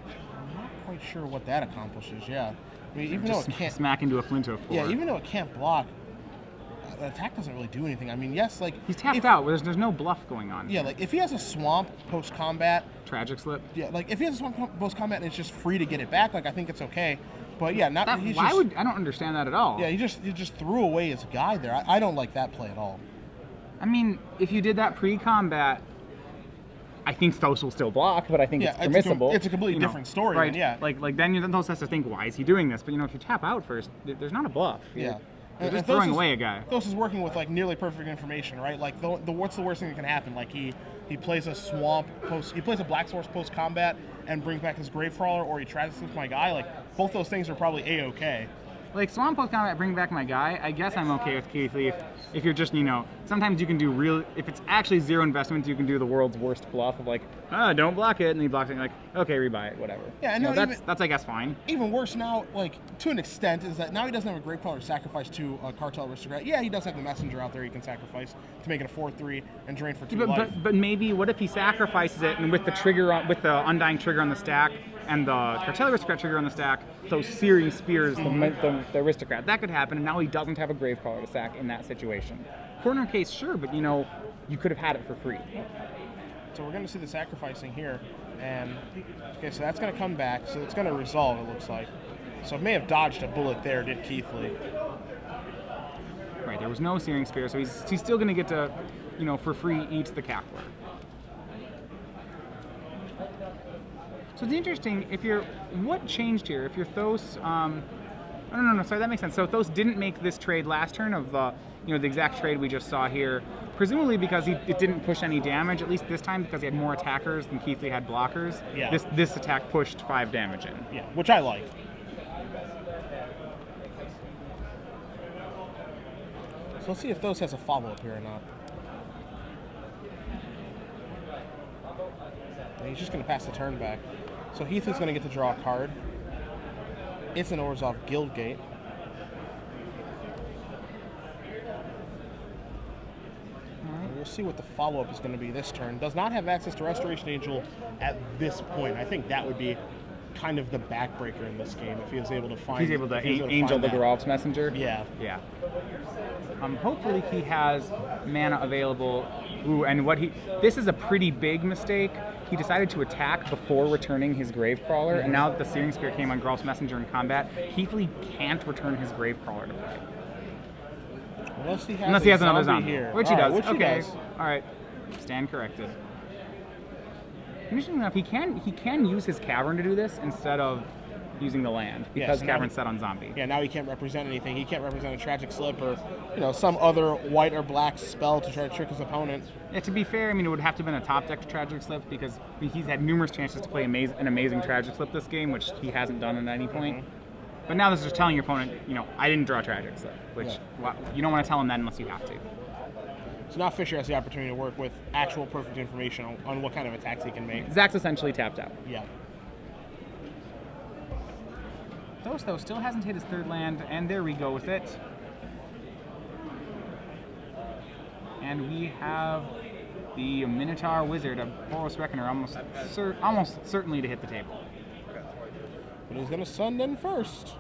I'm not quite sure what that accomplishes, yeah. I mean, even though it can't smack into a Flint of 4. Yeah, even though it can't block, the attack doesn't really do anything. I mean, yes, he's tapped out. There's no bluff going on. Yeah, if he has a swamp post-combat, Tragic Slip. Yeah, if he has a swamp post-combat and it's just free to get it back, I think it's okay. But yeah, I don't understand that at all. Yeah, he just threw away his guy there. I don't like that play at all. I mean, if you did that pre-combat, I think Thos will still block, but I think it's permissible. It's a completely different story. Right? Yeah. Then Thos has to think, why is he doing this? But if you tap out first, there's not a bluff. Yeah. You're just throwing away a guy. Thos is working with nearly perfect information, right? What's the worst thing that can happen? He plays a swamp he plays a black source post combat and brings back his Gravecrawler, or he tries to sleep my guy. Both those things are probably a-okay. Swamp post combat, bring back my guy. I guess I'm okay with Keathley if you're just sometimes you can do if it's actually 0 investment, you can do the world's worst bluff of don't block it, and he blocks it, and okay, rebuy it, whatever. Yeah, no, that's I guess fine. Even worse now, to an extent, is that now he doesn't have a Gravecrawler to sacrifice to a Cartel Aristocrat. Yeah, he does have the Messenger out there he can sacrifice to make it a 4/3 and drain for 2 life. But maybe what if he sacrifices it, and with the with the Undying trigger on the stack and the Cartel Aristocrat trigger on the stack, those Searing Spears the Aristocrat. That could happen, and now he doesn't have a Gravecrawler to sack in that situation. Corner case, sure, but you could have had it for free. So we're going to see the sacrificing here. And, okay, so that's going to come back. So it's going to resolve, it looks like. So it may have dodged a bullet there, did Keathley. Right, there was no Searing Spear, so he's still going to get to, you know, for free eat the Keathley. So it's interesting, what changed here? If you're Thos, no, sorry, that makes sense. So Thos didn't make this trade last turn of the, you know, the exact trade we just saw here, presumably because it didn't push any damage, at least this time, because he had more attackers than Keathley had blockers. Yeah. This attack pushed 5 damage in. Yeah, which I like. So let's see if Thos has a follow-up here or not. And he's just going to pass the turn back. So Keathley's going to get to draw a card. It's an Orzhov Guildgate. We'll see what the follow-up is going to be this turn. Does not have access to Restoration Angel at this point. I think that would be kind of the backbreaker in this game if he was able to find. He's able to Angel the Geralf's Messenger. Yeah. Yeah. Hopefully he has mana available. Ooh, and this is a pretty big mistake. He decided to attack before returning his Gravecrawler, and now that the Searing Spear came on Geralf's Messenger in combat, Keathley can't return his Gravecrawler to play. Unless he has another zombie here. Which he does. Which okay. He does. All right. Stand corrected. Interestingly enough, he can use his Cavern to do this instead of using the land because Cavern's set on zombie. Yeah, now he can't represent anything. He can't represent a Tragic Slip or, you know, some other white or black spell to try to trick his opponent. Yeah, to be fair, I mean, it would have to have been a top deck Tragic Slip because he's had numerous chances to play an amazing Tragic Slip this game, which he hasn't done at any point. But now this is just telling your opponent, you know, I didn't draw a Tragic Slip, which you don't want to tell him that unless you have to. So now Fisher has the opportunity to work with actual perfect information on what kind of attacks he can make. Zach's essentially tapped out. Yeah. Thos, though, still hasn't hit his 3rd land, and there we go with it. And we have the Minotaur Wizard of Boros Reckoner almost certainly to hit the table. But he's going to Sun in first.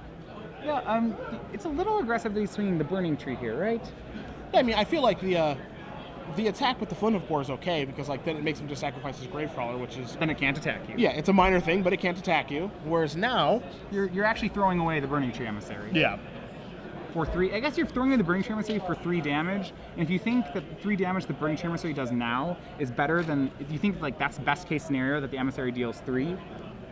Yeah, it's a little aggressive that he's swinging the Burning Tree here, right? Yeah, I mean, I feel like the attack with the Flint of Boar is okay because, like, then it makes him just sacrifice his Gravecrawler, which is... Then it can't attack you. Yeah, it's a minor thing, but it can't attack you. Whereas now... You're actually throwing away the Burning Tree Emissary. Yeah. For 3... I guess you're throwing away the Burning Tree Emissary for 3 damage, and if you think that the 3 damage the Burning Tree Emissary does now is better than... If you think, like, that's best case scenario that the Emissary deals 3,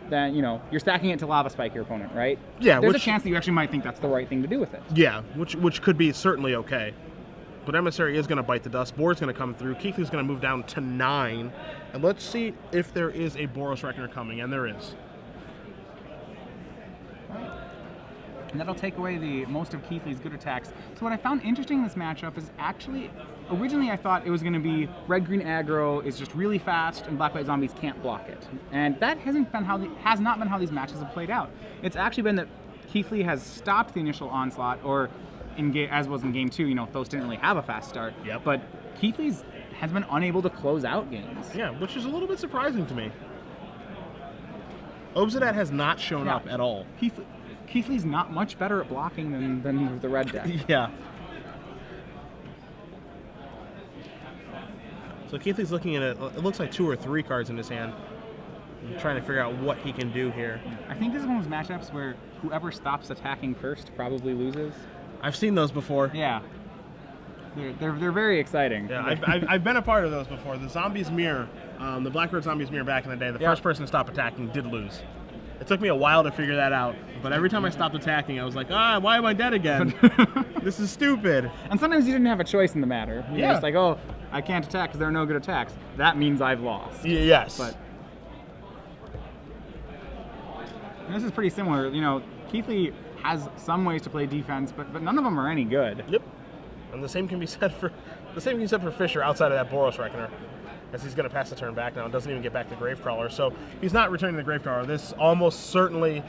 then, you know, you're stacking it to Lava Spike your opponent, right? Yeah, There's a chance that you actually might think that's the right thing to do with it. Yeah, which could be certainly okay. But Emissary is going to bite the dust. Boar's going to come through. Keathley's going to move down to 9. And let's see if there is a Boros Reckoner coming. And there is. And that'll take away the most of Keathley's good attacks. So what I found interesting in this matchup is actually, originally I thought it was going to be red-green aggro is just really fast and black-white zombies can't block it. And that has not been how these matches have played out. It's actually been that Keathley has stopped the initial onslaught, or as was in game 2, you know, Thos didn't really have a fast start. Yep. But Keathley's has been unable to close out games. Yeah, which is a little bit surprising to me. Obsidat has not shown up at all. Keathley's not much better at blocking than the red deck. Yeah. So Keathley's looking at it looks like 2 or 3 cards in his hand. I'm trying to figure out what he can do here. I think this is one of those matchups where whoever stops attacking first probably loses. I've seen those before. Yeah. They're very exciting. Yeah, I've been a part of those before. The Zombies Mirror, the Black-Red Zombies Mirror back in the day, the first person to stop attacking did lose. It took me a while to figure that out, but every time I stopped attacking, I was like, why am I dead again? This is stupid. And sometimes you didn't have a choice in the matter. You're just like, oh, I can't attack because there are no good attacks. That means I've lost. Yes. But this is pretty similar. You know, Keathley has some ways to play defense, but none of them are any good. Yep. And the same can be said for Fisher outside of that Boros Reckoner, as he's going to pass the turn back now and doesn't even get back the Gravecrawler. So if he's not returning the Gravecrawler, this almost certainly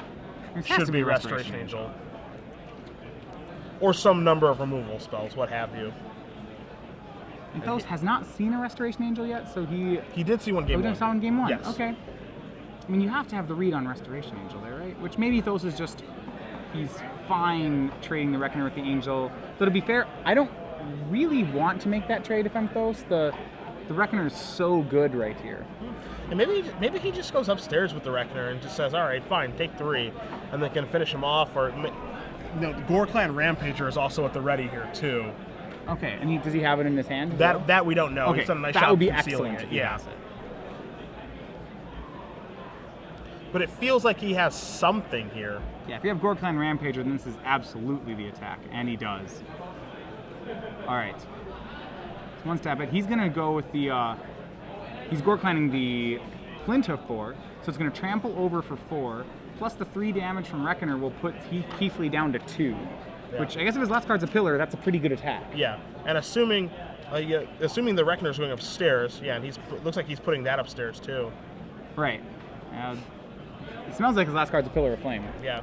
should be Restoration Angel. Or some number of removal spells, what have you. And Thos has not seen a Restoration Angel yet, so he did see one game 1. He saw one game 1? Yes. Okay. I mean, you have to have the read on Restoration Angel there, right? Which maybe Thos is just, he's fine trading the Reckoner with the Angel. So to be fair, I don't really want to make that trade if I'm Thos. The Reckoner is so good right here. And maybe he just goes upstairs with the Reckoner and just says, all right, fine, take 3, and they can finish him off. Or the Gore Clan Rampager is also at the ready here too. Okay, and does he have it in his hand? That we don't know. Okay, He's done a nice that job would be concealing excellent. it. Yeah. But it feels like he has something here. Yeah, if you have Gore Clan Rampager, then this is absolutely the attack, and he does. All right. So one step back. He's going to go with the... he's Gore Clanning the Flint of 4, so it's going to trample over for 4, plus the 3 damage from Reckoner will put Keathley down to 2. Yeah. Which, I guess if his last card's a pillar, that's a pretty good attack. Yeah, and assuming the Reckoner's going upstairs, yeah, and looks like he's putting that upstairs too. Right. It smells like his last card's a Pillar of Flame. Yeah.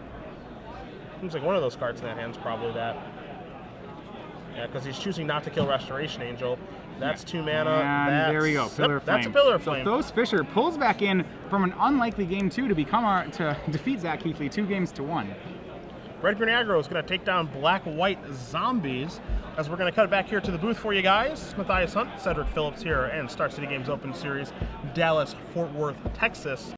Seems like one of those cards in that hand's probably that. Yeah, because he's choosing not to kill Restoration Angel. That's 2 mana. And there we go, Pillar of Flame. That's a Pillar of Flame. So Thos Fisher pulls back in from an unlikely game 2 to to defeat Zach Keathley 2 games to 1. Red Green Aggro is going to take down Black-White Zombies. As we're going to cut it back here to the booth for you guys, Matthias Hunt, Cedric Phillips here, and Star City Games Open Series, Dallas, Fort Worth, Texas.